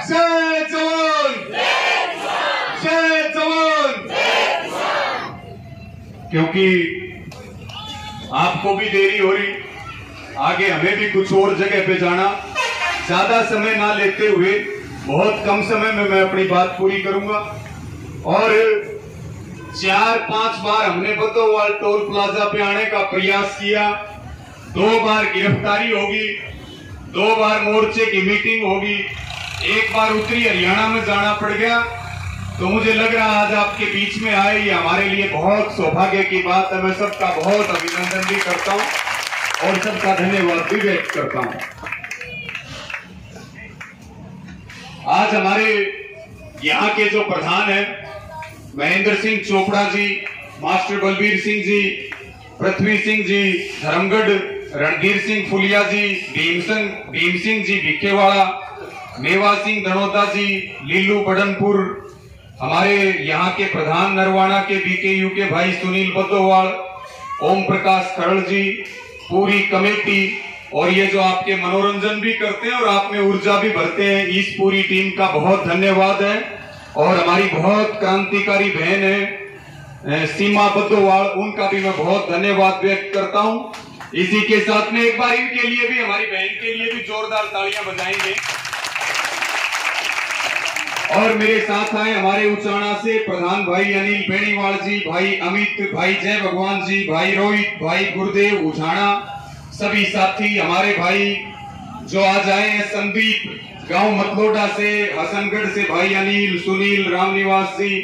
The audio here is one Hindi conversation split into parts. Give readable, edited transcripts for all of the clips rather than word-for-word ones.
जय जवान, जय जवान। क्योंकि आपको भी देरी हो रही, आगे हमें भी कुछ और जगह पे जाना, ज्यादा समय ना लेते हुए बहुत कम समय में मैं अपनी बात पूरी करूंगा। और 4-5 बार हमने बद्दोवाल टोल प्लाजा पे आने का प्रयास किया, 2 बार गिरफ्तारी होगी, 2 बार मोर्चे की मीटिंग होगी, 1 बार उत्तरी हरियाणा में जाना पड़ गया। तो मुझे लग रहा आज आपके बीच में आए, ये हमारे लिए बहुत सौभाग्य की बात है। मैं सबका बहुत अभिनंदन भी करता हूं और सबका धन्यवाद भी व्यक्त करता हूं। आज हमारे यहाँ के जो प्रधान हैं, महेंद्र सिंह चोपड़ा जी, मास्टर बलबीर सिंह जी, पृथ्वी सिंह जी धर्मगढ़, रणधीर सिंह फुलिया जी, भीम सिंह जी भिखेवाड़ा, मेवा सिंह धनोता जी, लीलू बड़नपुर, हमारे यहाँ के प्रधान नरवाना के बीकेयू के भाई सुनील बद्दोवाल, ओम प्रकाश खरड़ जी, पूरी कमेटी, और ये जो आपके मनोरंजन भी करते हैं और आप में ऊर्जा भी भरते हैं, इस पूरी टीम का बहुत धन्यवाद है। और हमारी बहुत क्रांतिकारी बहन है सीमा बद्दोवाल, उनका भी मैं बहुत धन्यवाद व्यक्त करता हूं। इसी के साथ में एक बार इनके लिए भी, हमारी बहन के लिए भी जोरदार तालियां बजाएंगे। और मेरे साथ आए हमारे उचाणा से प्रधान भाई अनिल बेनीवाल जी, भाई अमित, भाई जय भगवान जी, भाई रोहित, भाई गुरुदेव उचाणा, सभी साथी हमारे भाई जो आज आए हैं, संदीप गांव मतलोडा से, हसनगढ़ से भाई अनिल, सुनील, रामनिवास जी,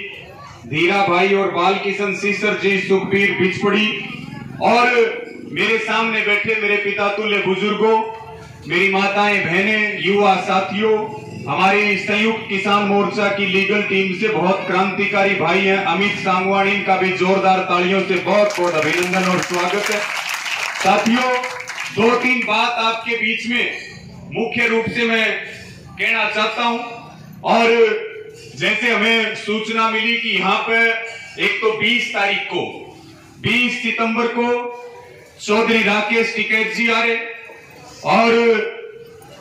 धीरा भाई और बाल किशन सीसर जी, सुखबीर बिचपड़ी, और मेरे सामने बैठे मेरे पिता तुल्य बुजुर्गों, मेरी माताएं, बहनें, युवा साथियों, हमारी संयुक्त किसान मोर्चा की लीगल टीम से बहुत क्रांतिकारी भाई हैं अमित सांगवानी, का भी जोरदार तालियों से बहुत बहुत अभिनंदन और स्वागत है। साथियों, 2-3 बात आपके बीच में मुख्य रूप से मैं कहना चाहता हूं। और जैसे हमें सूचना मिली कि यहाँ पे एक तो 20 तारीख को, 20 सितंबर को चौधरी राकेश टिकैत जी आ रहे, और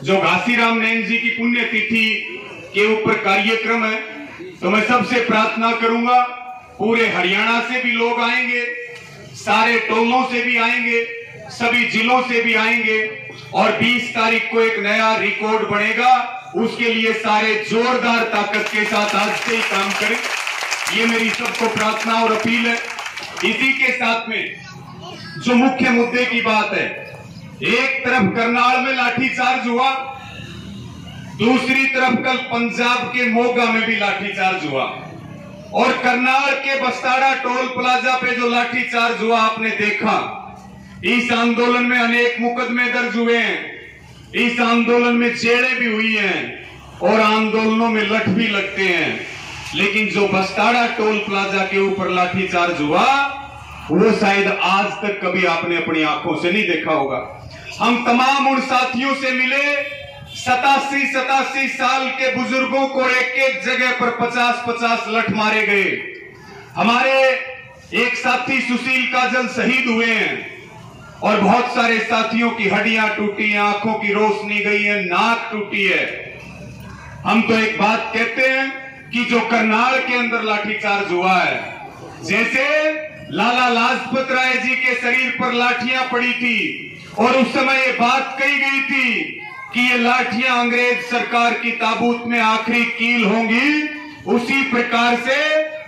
जो घासीराम नैन जी की पुण्यतिथि के ऊपर कार्यक्रम है, तो मैं सबसे प्रार्थना करूंगा, पूरे हरियाणा से भी लोग आएंगे, सारे टोलों से भी आएंगे, सभी जिलों से भी आएंगे, और 20 तारीख को एक नया रिकॉर्ड बनेगा। उसके लिए सारे जोरदार ताकत के साथ आज से ही काम करें, ये मेरी सबको प्रार्थना और अपील है। इसी के साथ में जो मुख्य मुद्दे की बात है, एक तरफ करनाल में लाठीचार्ज हुआ, दूसरी तरफ कल पंजाब के मोगा में भी लाठीचार्ज हुआ, और करनाल के बस्ताड़ा टोल प्लाजा पे जो लाठीचार्ज हुआ आपने देखा। इस आंदोलन में अनेक मुकदमे दर्ज हुए हैं, इस आंदोलन में जेलें भी हुई हैं, और आंदोलनों में लठ भी लगते हैं, लेकिन जो बस्ताड़ा टोल प्लाजा के ऊपर लाठीचार्ज हुआ, वो शायद आज तक कभी आपने अपनी आंखों से नहीं देखा होगा। हम तमाम उन साथियों से मिले, 87 साल के बुजुर्गों को एक जगह पर 50-50 लठ मारे गए। हमारे एक साथी सुशील काजल शहीद हुए हैं, और बहुत सारे साथियों की हड्डियां टूटी हैं, आंखों की रोशनी गई है, नाक टूटी है। हम तो एक बात कहते हैं कि जो करनाल के अंदर लाठीचार्ज हुआ है, जैसे लाला लाजपत राय जी के शरीर पर लाठियां पड़ी थी, और उस समय ये बात कही गई थी कि ये लाठियां अंग्रेज सरकार की ताबूत में आखिरी कील होंगी, उसी प्रकार से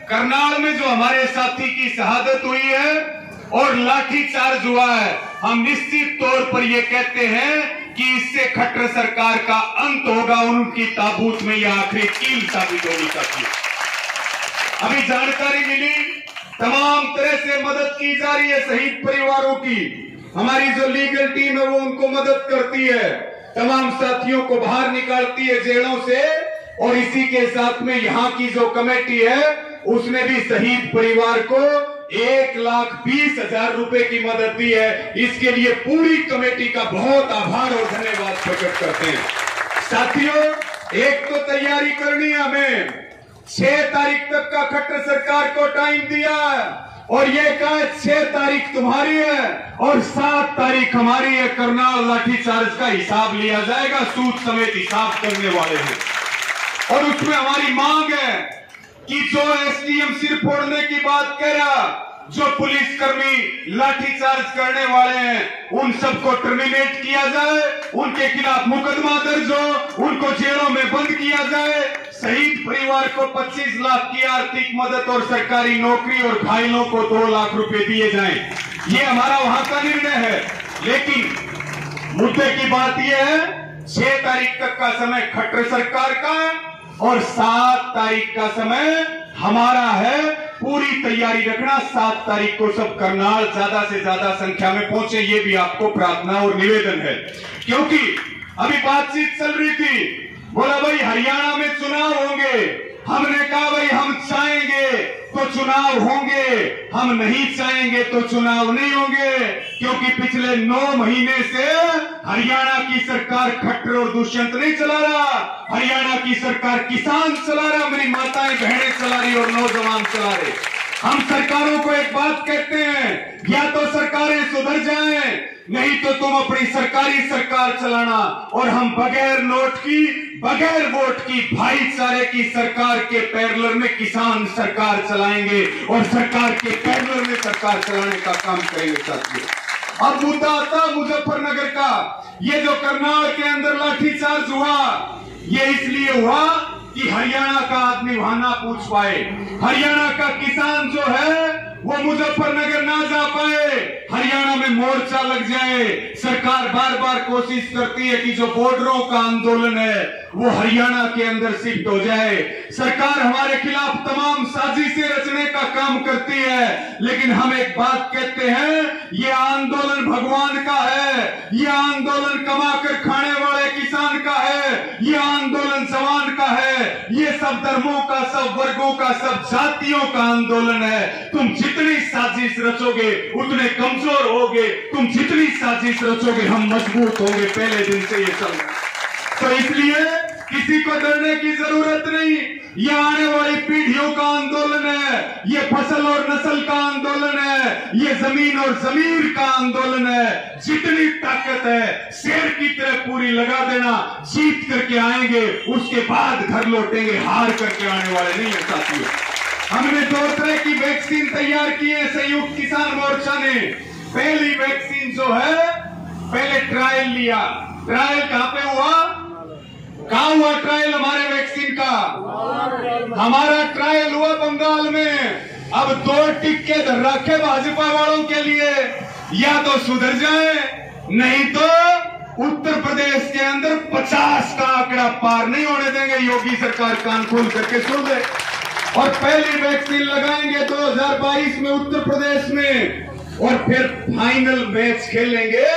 करनाल में जो हमारे साथी की शहादत हुई है और लाठीचार्ज हुआ है, हम निश्चित तौर पर ये कहते हैं कि इससे खट्टर सरकार का अंत होगा, उनकी ताबूत में यह आखिरी कील साबित होगी। साथियों, अभी जानकारी मिली, तमाम तरह से मदद की जा रही है शहीद परिवारों की। हमारी जो लीगल टीम है वो उनको मदद करती है, तमाम साथियों को बाहर निकालती है जेलों से, और इसी के साथ में यहाँ की जो कमेटी है उसने भी शहीद परिवार को 1,20,000 रुपए की मदद दी है। इसके लिए पूरी कमेटी का बहुत आभार और धन्यवाद प्रकट करते हैं। साथियों, एक तो तैयारी करनी है हमें, 6 तारीख तक का खट्टर सरकार को टाइम दिया है, और ये कहा 6 तारीख तुम्हारी है और 7 तारीख हमारी है। करनाल लाठीचार्ज का हिसाब लिया जाएगा, सूद समेत हिसाब करने वाले हैं। और उसमें हमारी मांग है कि जो एसडीएम सिर फोड़ने की बात कह रहा, जो पुलिसकर्मी लाठीचार्ज करने वाले हैं, उन सबको टर्मिनेट किया जाए, उनके खिलाफ मुकदमा दर्ज हो, उनको जेलों में बंद किया जाए। शहीद परिवार को 25 लाख की आर्थिक मदद और सरकारी नौकरी और घायलों को 2 लाख रुपए दिए जाएं। ये हमारा वहां का निर्णय है। लेकिन मुद्दे की बात यह है 6 तारीख तक का समय खट्टर सरकार का और 7 तारीख का समय हमारा है। पूरी तैयारी रखना, 7 तारीख को सब करनाल ज्यादा से ज्यादा संख्या में पहुंचे, ये भी आपको प्रार्थना और निवेदन है। क्योंकि अभी बातचीत चल रही थी, बोला भाई हरियाणा में चुनाव होंगे। हमने कहा भाई हम चाहेंगे तो चुनाव होंगे, हम नहीं चाहेंगे तो चुनाव नहीं होंगे। क्योंकि पिछले 9 महीने से हरियाणा की सरकार खट्टर और दुष्यंत नहीं चला रहा, हरियाणा की सरकार किसान चला रहा, मेरी माताएं बहनें चला रही और नौजवान चला रहे। हम सरकारों को एक बात कहते हैं, या तो सरकारें सुधर जाएं, नहीं तो तुम अपनी सरकारी सरकार चलाना। और हम बगैर नोट की, बगैर वोट की भाईचारे की सरकार के पैरेलल में किसान सरकार चलाएंगे और सरकार के पैरेलल में सरकार चलाने का काम करेंगे साथियों। अब मुद्दा आता मुजफ्फरनगर का। ये जो करनाल के अंदर लाठीचार्ज हुआ, ये इसलिए हुआ कि हरियाणा का आदमी वहां ना पूछ पाए, हरियाणा का किसान जो है वो मुजफ्फरनगर ना जा पाए, हरियाणा में मोर्चा लग जाए। सरकार बार बार कोशिश करती है कि जो बॉर्डरों का आंदोलन है वो हरियाणा के अंदर शिफ्ट हो जाए। सरकार हमारे खिलाफ तमाम साजिशें रचने का काम करती है। लेकिन हम एक बात कहते हैं, ये आंदोलन भगवान का है, ये आंदोलन कमाकर खाने वाले किसान का है, ये आंदोलन जवान का है, ये सब धर्मों का, सब वर्गों का, सब जातियों का आंदोलन है। तुम जितनी साजिश रचोगे उतने कमजोर होगे, तुम जितनी साजिश रचोगे हम मजबूत होंगे। पहले दिन से ये चल रहा है। तो इसलिए किसी को डरने की जरूरत नहीं। ये आने वाली पीढ़ियों का आंदोलन है, ये फसल और नस्ल का आंदोलन है, ये जमीन और जमीर का आंदोलन है। जितनी ताकत है शेर की तरह पूरी लगा देना, जीत करके आएंगे, उसके बाद घर लौटेंगे, हार करके आने वाले नहीं है साथियों। हमने 2 तरह की वैक्सीन तैयार की है संयुक्त किसान मोर्चा ने। पहली वैक्सीन जो है, पहले ट्रायल लिया। ट्रायल कहां पे हुआ? कहां हुआ ट्रायल हमारे वैक्सीन का? हमारा ट्रायल हुआ बंगाल में। अब 2 टिक्के रखे भाजपा वालों के लिए, या तो सुधर जाए, नहीं तो उत्तर प्रदेश के अंदर 50 का आंकड़ा पार नहीं होने देंगे। योगी सरकार कान खोल करके सुन ले। और पहली वैक्सीन लगाएंगे 2022 में उत्तर प्रदेश में, और फिर फाइनल मैच खेलेंगे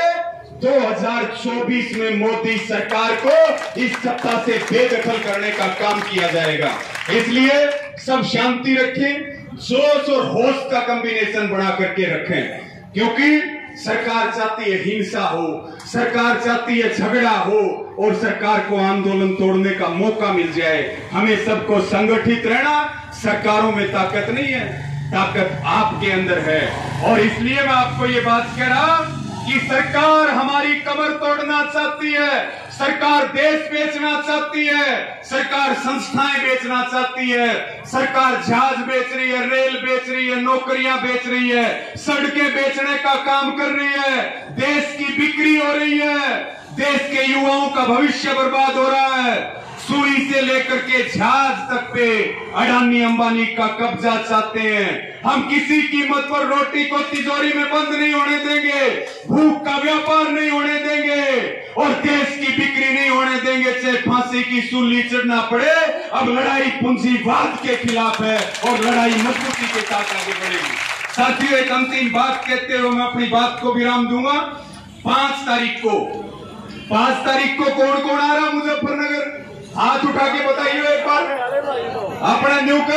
2024 में। मोदी सरकार को इस सत्ता से बेदखल करने का काम किया जाएगा। इसलिए सब शांति रखें, जोश और होश का कॉम्बिनेशन बना करके रखें। क्योंकि सरकार चाहती है हिंसा हो, सरकार चाहती है झगड़ा हो, और सरकार को आंदोलन तोड़ने का मौका मिल जाए। हमें सबको संगठित रहना। सरकारों में ताकत नहीं है, ताकत आपके अंदर है। और इसलिए मैं आपको ये बात कह रहा कि सरकार हमारी कमर तोड़ना चाहती है, सरकार देश बेचना चाहती है, सरकार संस्थाएं बेचना चाहती है, सरकार जहाज बेच रही है, रेल बेच रही है, नौकरियां बेच रही है, सड़कें बेचने का काम कर रही है, देश की बिक्री हो रही है, देश के युवाओं का भविष्य बर्बाद हो रहा है। सुई से लेकर के जहाज तक पे अडानी अंबानी का कब्जा चाहते हैं। हम किसी कीमत पर रोटी को तिजोरी में बंद नहीं होने देंगे, भूख का व्यापार नहीं होने देंगे, और देश की बिक्री नहीं होने देंगे, चाहे फांसी की सूली चढ़ना पड़े। अब लड़ाई पूंजीवाद के खिलाफ है और लड़ाई मजबूती के साथ आगे बढ़ेगी। साथियों, एक अंतिम बात कहते हुए मैं अपनी बात को विराम दूंगा। 5 तारीख को कौन कौन आ रहा मुजफ्फरनगर? हाथ उठा के बताइए एक बार। अपना न्यू का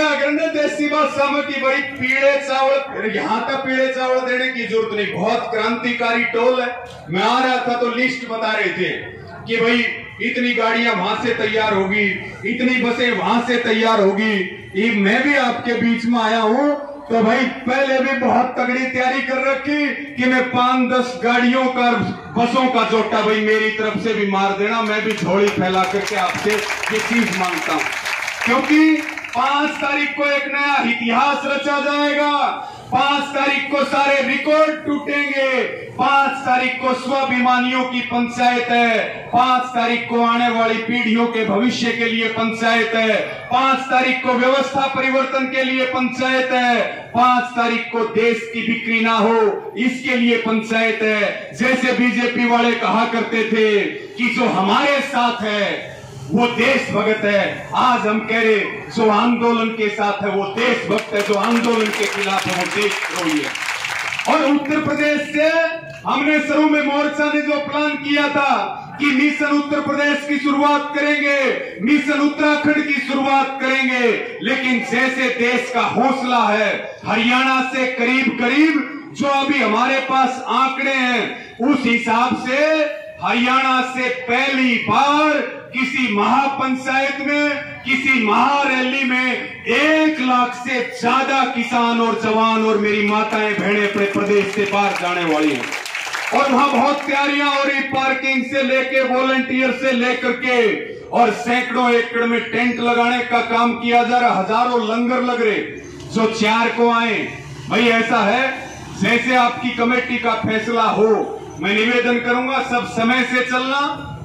देसी भाषा में की भाई पीले चावल, यहाँ तक पीले चावल देने की जरूरत नहीं, बहुत क्रांतिकारी टोल है। मैं आ रहा था तो लिस्ट बता रहे थे कि भाई इतनी गाड़ियां वहां से तैयार होगी, इतनी बसें वहां से तैयार होगी। मैं भी आपके बीच में आया हूं तो भाई पहले भी बहुत तगड़ी तैयारी कर रखी कि मैं 5-10 गाड़ियों का, बसों का जोटा भाई मेरी तरफ से भी मार देना। मैं भी झोली फैला करके आपसे ये चीज मांगता हूं, क्योंकि 5 तारीख को एक नया इतिहास रचा जाएगा। 5 तारीख को सारे रिकॉर्ड टूटेंगे। 5 तारीख को स्वाभिमानियों की पंचायत है। 5 तारीख को आने वाली पीढ़ियों के भविष्य के लिए पंचायत है। 5 तारीख को व्यवस्था परिवर्तन के लिए पंचायत है। 5 तारीख को देश की बिक्री ना हो इसके लिए पंचायत है। जैसे बीजेपी वाले कहा करते थे कि जो हमारे साथ है वो देश भगत है, आज हम कह रहे जो आंदोलन के साथ है वो देशभक्त है, जो आंदोलन के खिलाफ है वो देशद्रोही है। और उत्तर प्रदेश से हमने शुरू में मोर्चा ने जो प्लान किया था कि मिशन उत्तर प्रदेश की शुरुआत करेंगे, मिशन उत्तराखंड की शुरुआत करेंगे, लेकिन जैसे देश का हौसला है, हरियाणा से करीब करीब जो अभी हमारे पास आंकड़े हैं उस हिसाब से हरियाणा से पहली बार किसी महापंचायत में, किसी महारैली में 1 लाख से ज्यादा किसान और जवान और मेरी माताएं बहनें अपने प्रदेश से बाहर जाने वाली हैं। और वहां बहुत तैयारियां हो रही, पार्किंग से लेके वॉलंटियर से लेकर के, और सैकड़ों एकड़ में टेंट लगाने का काम किया जा रहा, हजारों लंगर लग रहे जो 4 को आए। भाई ऐसा है जैसे आपकी कमेटी का फैसला हो, मैं निवेदन करूंगा सब समय से चलना,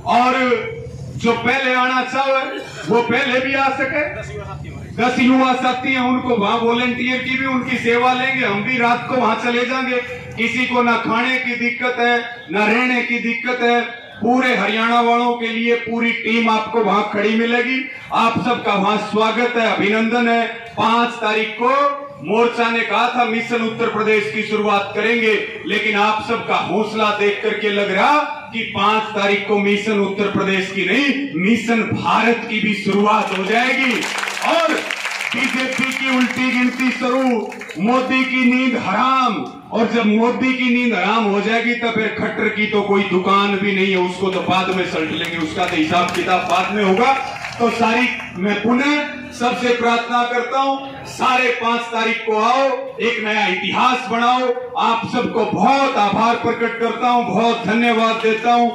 और जो पहले आना चाहे वो पहले भी आ सके। 10 युवा साथी हैं, उनको वहां वॉलंटियर की भी उनकी सेवा लेंगे, हम भी रात को वहां चले जाएंगे। किसी को ना खाने की दिक्कत है ना रहने की दिक्कत है, पूरे हरियाणा वालों के लिए पूरी टीम आपको वहां खड़ी मिलेगी। आप सबका वहां स्वागत है, अभिनंदन है। 5 तारीख को मोर्चा ने कहा था मिशन उत्तर प्रदेश की शुरुआत करेंगे, लेकिन आप सबका हौसला देख करके लग रहा कि 5 तारीख को मिशन उत्तर प्रदेश की नहीं, मिशन भारत की भी शुरुआत हो जाएगी। और बीजेपी की उल्टी गिनती शुरू, मोदी की नींद हराम, और जब मोदी की नींद हराम हो जाएगी तो फिर खट्टर की तो कोई दुकान भी नहीं है, उसको तो बाद में सल्ट लेंगे, उसका तो हिसाब किताब बाद में होगा। तो सारी मैं पुनः सबसे प्रार्थना करता हूं, सारे 5 तारीख को आओ, एक नया इतिहास बनाओ। आप सबको बहुत आभार प्रकट करता हूं, बहुत धन्यवाद देता हूं।